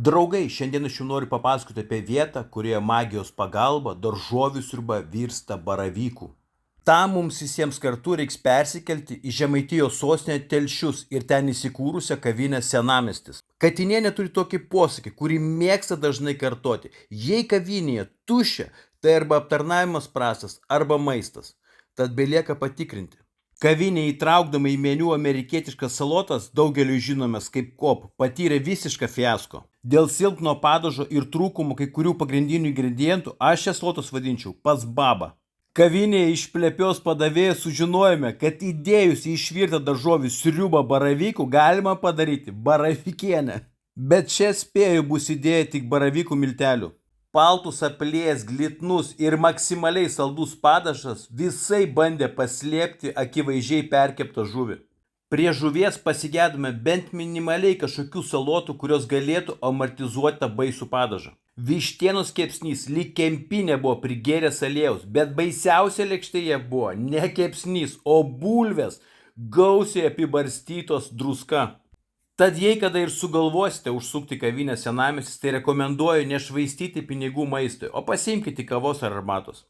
Draugai, šiandien aš jums noriu papasakoti apie vietą, kurioje magijos pagalba daržovių sriuba virsta baravykų. Tam mums visiems kartu reiks persikelti į Žemaitijos sostinę Telšius ir ten įsikūrusią kavinę Senamiestis. Katinienė turi tokį posakį, kurį mėgsta dažnai kartoti. Jei kavinėje tuščia, tai arba aptarnavimas prastas, arba maistas. Tad belieka patikrinti. Kavinė įtraukdama į meniu amerikietiškas salotas, daugeliui žinomas kaip kop, patyrė visišką fiasko. Dėl silpno padažo ir trūkumų kai kurių pagrindinių ingredientų aš šias salotas vadinčiau pats baba. Kavinėje iš plepios padavėjos sužinojome, kad įdėjus į išvirtą daržovių sriubą baravykų galima padaryti baravykienę. Bet čia spėju bus įdėję tik baravykų miltelių. Paltus apliejęs glitnus ir maksimaliai saldus padažas visai bandė paslėpti akivaizdžiai perkeptą žuvį. Prie žuvies pasigėdome bent minimaliai kažkokių salotų, kurios galėtų amortizuoti tą baisų padažą. Vištienos kepsnys lyg kempinė buvo prigėręs aliejaus, bet baisiausia lėkštėje buvo ne kepsnys, o bulvės, gausiai apibarstytos druska. Tad jei kada ir sugalvosite užsukti kavinę Senamiestis, tai rekomenduoju nešvaistyti pinigų maistui, o pasiimkite kavos ar arbatos.